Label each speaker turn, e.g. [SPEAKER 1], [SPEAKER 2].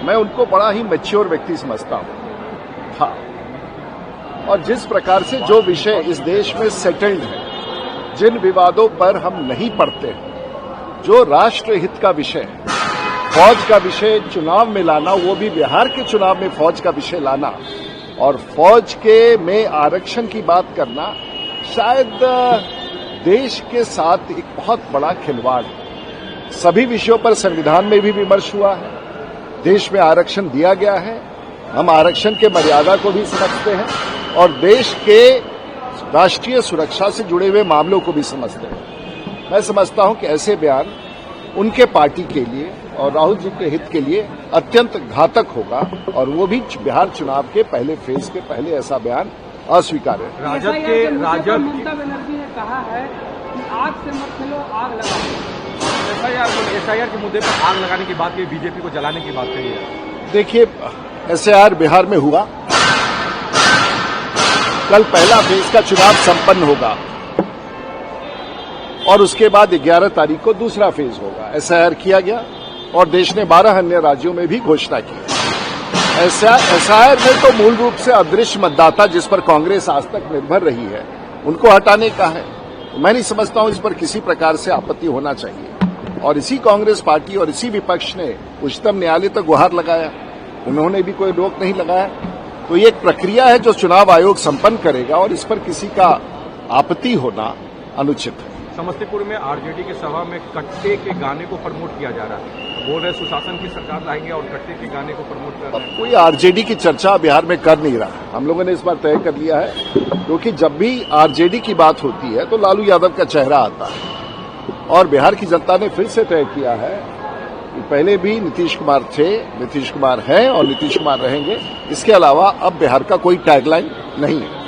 [SPEAKER 1] मैं उनको बड़ा ही मैच्योर व्यक्ति समझता हूं था। और जिस प्रकार से जो विषय इस देश में सेटल्ड है, जिन विवादों पर हम नहीं पड़ते हैं, जो राष्ट्रहित का विषय है, फौज का विषय चुनाव में लाना, वो भी बिहार के चुनाव में फौज का विषय लाना और फौज के में आरक्षण की बात करना, शायद देश के साथ एक बहुत बड़ा खिलवाड़ है। सभी विषयों पर संविधान में भी विमर्श हुआ है, देश में आरक्षण दिया गया है, हम आरक्षण के मर्यादा को भी समझते हैं और देश के राष्ट्रीय सुरक्षा से जुड़े हुए मामलों को भी समझते हैं। मैं समझता हूं कि ऐसे बयान उनके पार्टी के लिए और राहुल जी के हित के लिए अत्यंत घातक होगा और वो भी बिहार चुनाव के पहले फेज के पहले ऐसा बयान अस्वीकार्य है।
[SPEAKER 2] राजद ममता बनर्जी ने कहा है कि आग से मत खेलो, आग लगाओ। एसआईआर के मुद्दे पर आग लगाने की बात कही, बीजेपी को जलाने की बात कही है।
[SPEAKER 1] देखिए, एसआईआर बिहार में हुआ, कल पहला फेज का चुनाव संपन्न होगा और उसके बाद 11 तारीख को दूसरा फेज होगा। एसआईआर किया गया और देश ने 12 अन्य राज्यों में भी घोषणा की। एसआईआर में तो मूल रूप से अदृश्य मतदाता, जिस पर कांग्रेस आज तक निर्भर रही है, उनको हटाने का है। मैं नहीं समझता हूं इस पर किसी प्रकार से आपत्ति होना चाहिए और इसी कांग्रेस पार्टी और इसी विपक्ष ने उच्चतम न्यायालय तक गुहार लगाया, उन्होंने भी कोई रोक नहीं लगाया। तो ये एक प्रक्रिया है जो चुनाव आयोग संपन्न करेगा और इस पर किसी का आपत्ति होना अनुचित है।
[SPEAKER 3] समस्तीपुर में आरजेडी के सभा में कट्टे के गाने को प्रमोट किया जा रहा है, बोल रहे सुशासन की सरकार लाएंगे और कट्टे के गाने को प्रमोट कर रहे हैं।
[SPEAKER 1] कोई आरजेडी की चर्चा बिहार में कर नहीं रहा। हम लोगों ने इस बार तय कर लिया है, क्योंकि जब भी आरजेडी की बात होती है तो लालू यादव का चेहरा आता है और बिहार की जनता ने फिर से तय किया है कि पहले भी नीतीश कुमार थे, नीतीश कुमार हैं और नीतीश कुमार रहेंगे। इसके अलावा अब बिहार का कोई टैगलाइन नहीं है।